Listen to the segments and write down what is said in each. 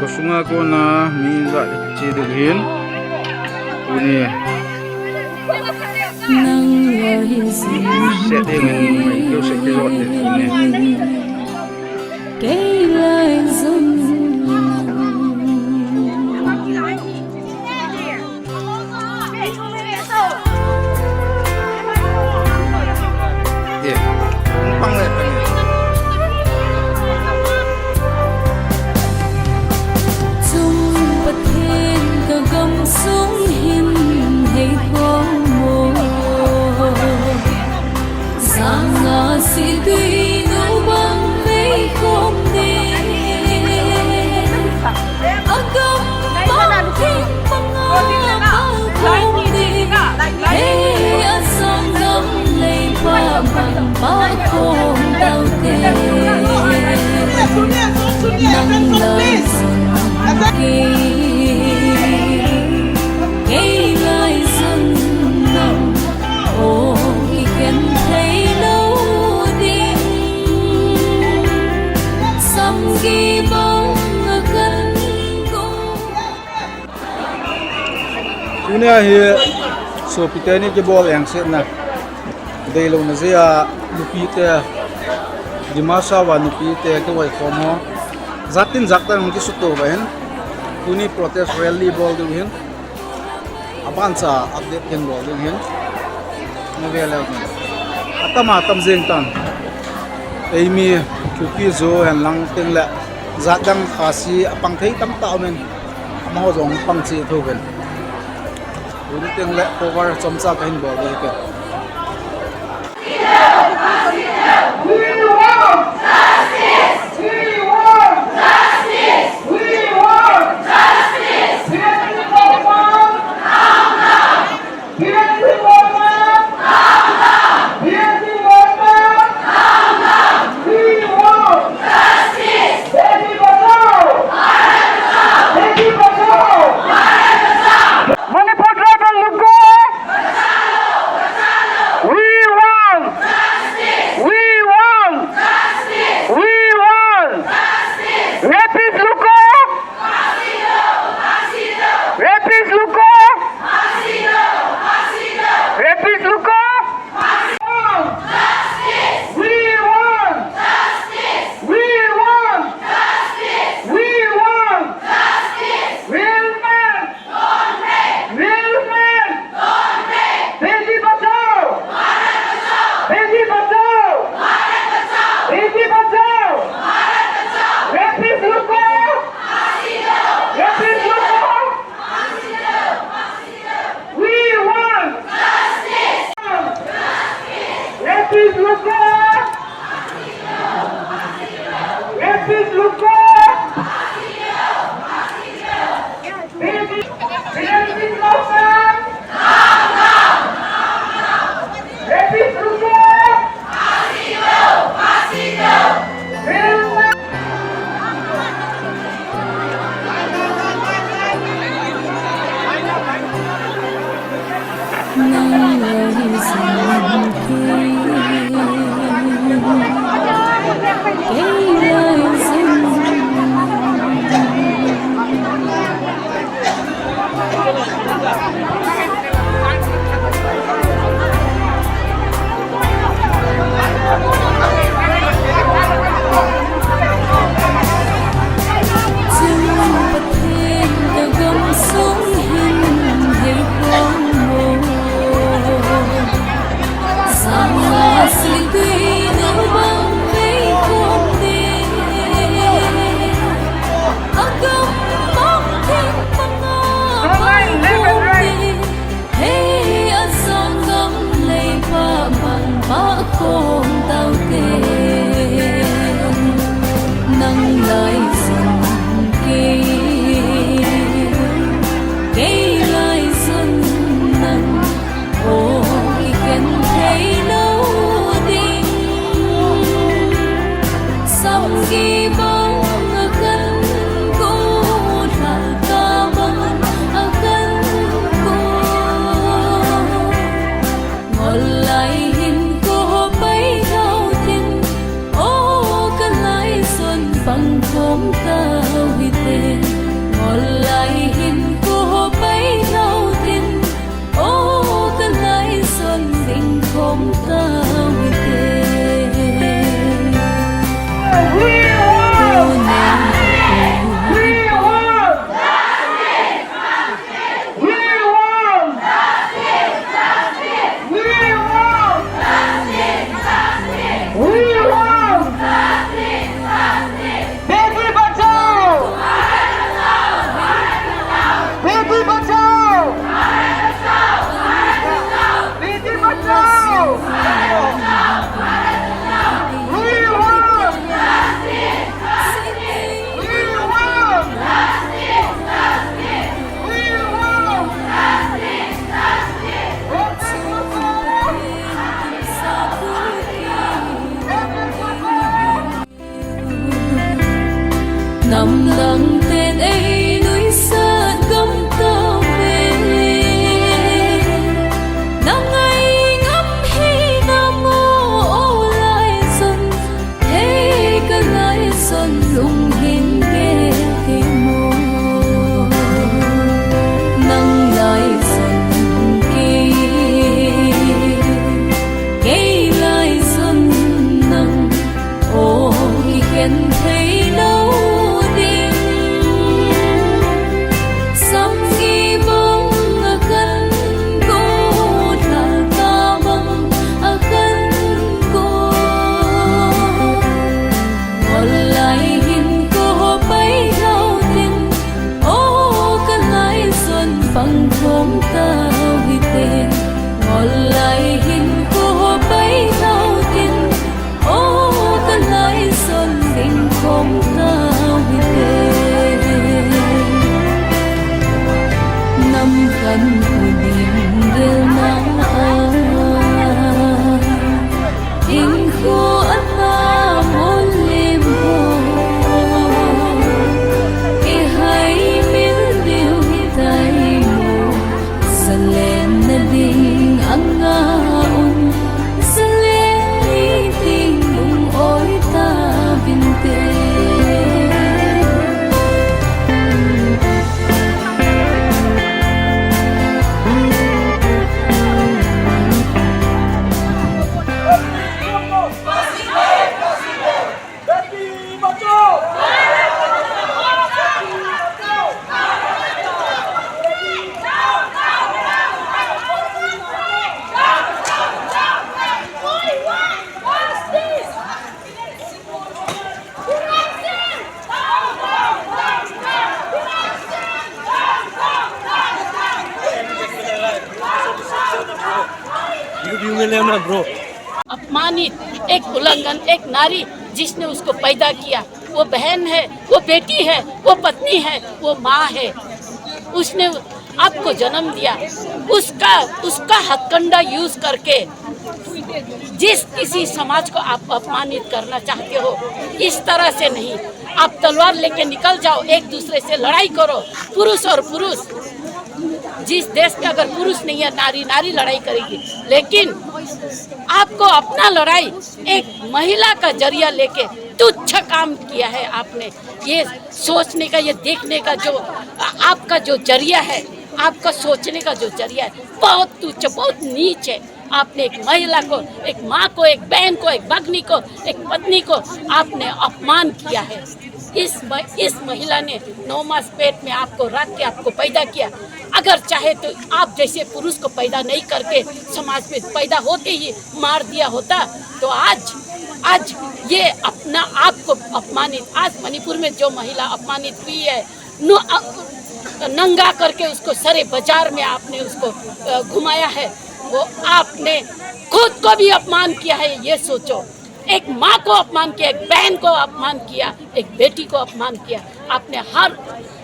Kosunga ko na minza chidu hin uni setting mai ko se ke rot ni Ini hi so pitani ke bol yang set na dei lo na zia lupi te Dimahasao nupi te ke wai khomo zatin zakta ngi su to ben kuni protest rally bol du hin abansa update ken bol du hin novela atama tam jeng tan eimi kuki zo han lang teng la zadang khasi apang thei tam ta men ma ho jong pang chi tho ben uni teng le cover chomcha kain bol de ke bằng khóm cao huy tên nằm lặng tên ấy núi xa gấm tao về nắng ấy ngắm hi nam ô lại xuân thế cái lại xuân lung hiến ghé thì mô nắng lại xuân kỳ gây lại xuân nắng ô khi khen thấy đâu đi sắm nghi bóng akan cô thả ta băng akan cô ngồi lại hình cô bay thao tin ô cái lại xuân bằng thốn tao hi tên ngồi lại hình cô bay thao tin ô cái lại xuân bình không tao hi tên năm khăn của niềm đều nắng tình khô ắt ta muốn liêm hồ khi hay miếng điều tay mồ dần lên nơi đình ăn un dần lên đi tình đúng ôi ta bình tê अपमानित एक उल्लंघन एक नारी जिसने उसको पैदा किया वो बहन है वो बेटी है वो पत्नी है वो माँ है उसने आपको जन्म दिया उसका हथकंडा यूज करके जिस किसी समाज को आप अपमानित करना चाहते हो इस तरह से नहीं आप तलवार लेके निकल जाओ एक दूसरे से लड़ाई करो पुरुष और पुरुष जिस देश में अगर पुरुष नहीं है नारी लड़ाई करेगी लेकिन आपको अपना लड़ाई एक महिला का जरिया लेके तुच्छ काम किया है आपने ये सोचने का ये देखने का जो आपका जो जरिया है आपका सोचने का जो जरिया है बहुत तुच्छ बहुत नीच है आपने एक महिला को एक माँ को एक बहन को एक भगनी को एक पत्नी को आपने अपमान किया है इस महिला ने 9 मास पेट में आपको रख के आपको पैदा किया अगर चाहे तो आप जैसे पुरुष को पैदा नहीं करके समाज में पैदा होते ही मार दिया होता तो आज ये अपना आपको अपमानित आज मणिपुर में जो महिला अपमानित हुई है नंगा करके उसको सरे बाजार में आपने उसको घुमाया है वो आपने खुद को भी अपमान किया है ये सोचो एक माँ को अपमान किया एक बहन को अपमान किया एक बेटी को अपमान किया आपने हर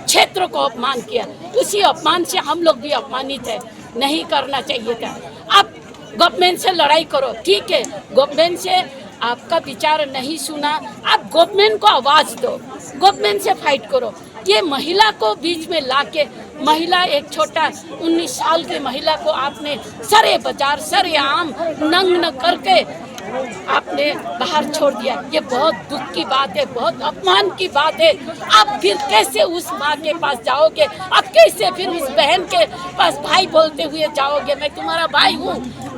क्षेत्र को अपमान किया उसी अपमान से हम लोग भी अपमानित है नहीं करना चाहिए था आप गवर्नमेंट से लड़ाई करो ठीक है गवर्नमेंट से आपका विचार नहीं सुना आप गवर्नमेंट को आवाज़ दो गवर्नमेंट से फाइट करो ये महिला को बीच में लाके महिला एक छोटा 19 साल की महिला को आपने सरे बाजार सरे आम नंग करके आपने बाहर छोड़ दिया ये बहुत दुख की बात है बहुत अपमान की बात है आप फिर कैसे उस माँ के पास जाओगे आप कैसे फिर उस बहन के पास भाई बोलते हुए जाओगे मैं तुम्हारा भाई हूँ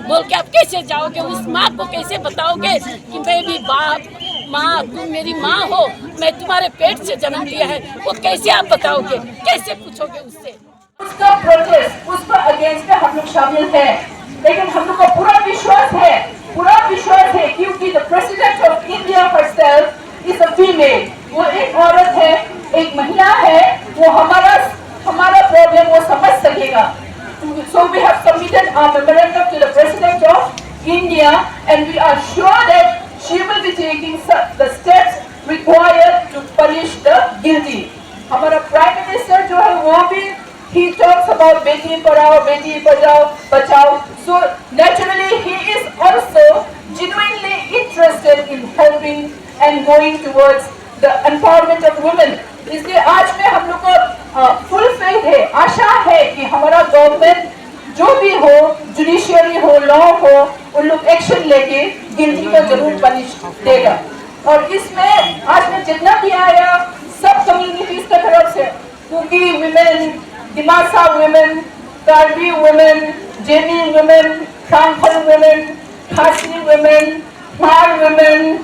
बोल के आप कैसे जाओगे उस माँ को कैसे बताओगे कि मैं भी बाप माँ तुम मेरी माँ हो मैं तुम्हारे पेट से जन्म लिया है वो कैसे आप बताओगे कैसे पूछोगे उससे उसका प्रोटेस्ट उसका अगेंस्ट में हम लोग शामिल हैं लेकिन हम लोग का पूरा विश्वास है क्योंकि the president of India herself is a female वो एक औरत है एक महिला है वो हमारा प्रॉब्लम वो समझ सकेगा so we have submitted our memorandum to the president of India and we are sure that she will be taking the steps required to punish the guilty हमारा प्राइम मिनिस्टर जो है वो भी he talks about beti padhao bachao so naturally he is also genuinely interested in helping and going towards the empowerment of women इसलिए आज में हम लोग को फुल फेथ है, आशा है कि हमारा गवर्नमेंट जो भी हो, जुडिशियरी हो, लॉ हो, उन लोग एक्शन लेके गिल्टी को जरूर पनिश देगा। और इसमें आज में जितना भी आया सब कम्युनिटीज की तरफ से, कुकी वुमेन, दिमासाव वुमेन, कार्बी वुमेन, जेनी वुमेन, सांखल वुमेन, खासी वुमेन, मार वुमेन,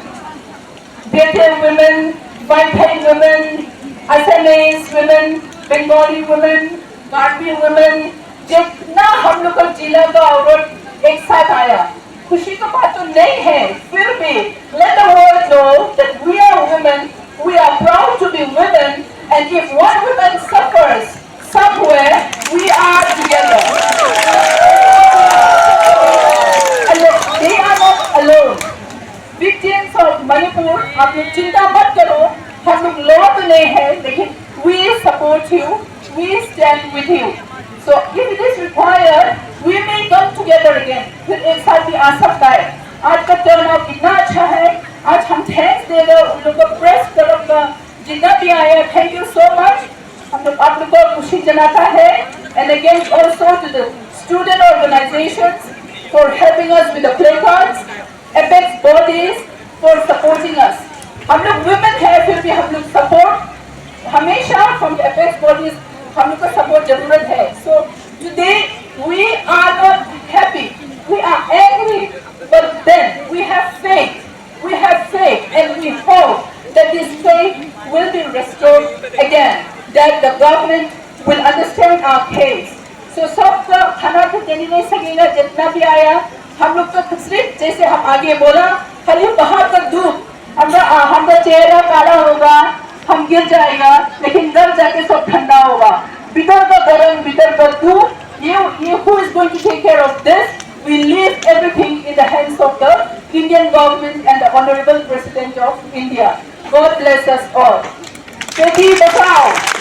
बेटे वुमेन, वाइथाई वुमेन, असमीज वुमेन, बंगाली वुमेन, कार्बी वुमेन, जितना हम लोग का जिला का औरत एक साथ आया, खुशी का बात तो नहीं है, फिर भी let the world know that we are women, we are proud to be women, and if one woman suffers somewhere, we are together. And they are not alone. Victims of Manipur, आप लोग चिंता मत करो, हम लोग लॉ तो नहीं है, लेकिन we support you, we stand with you. So if it is required, we may come together again. फिर एक साथ भी आ सकता है। आज का टर्नआउट कितना अच्छा है। आज हम थैंक्स दे रहे उन लोगों को, प्रेस तरफ का जितना भी आया, थैंक यू सो मच। हम लोग आप लोग को खुशी जनाता है। And again also to the student organizations for helping us with the placards, apex bodies for supporting us. हम लोग women हैं, फिर भी हम लोग support हमेशा from the apex bodies हम लोग को सपोर्ट जरूरत है। So today we are not happy, we are angry, but then we have faith. We have faith, and we hope that this faith will be restored again. That the government will understand our case. So सबका खाना तो देने नहीं सकेगा जितना भी आया। हम लोग तो सिर्फ जैसे हम आगे बोला, खाली बाहर का धूप हमारा चेहरा काला होगा, हम गिर जाएगा, लेकिन घर जाके सब ठंडा होगा। भीतर का गरम, भीतर का धूप, you who is going to take care of this? We leave everything in the hands of the Indian government and the Honorable President of India. God bless us all. Beti Bachao.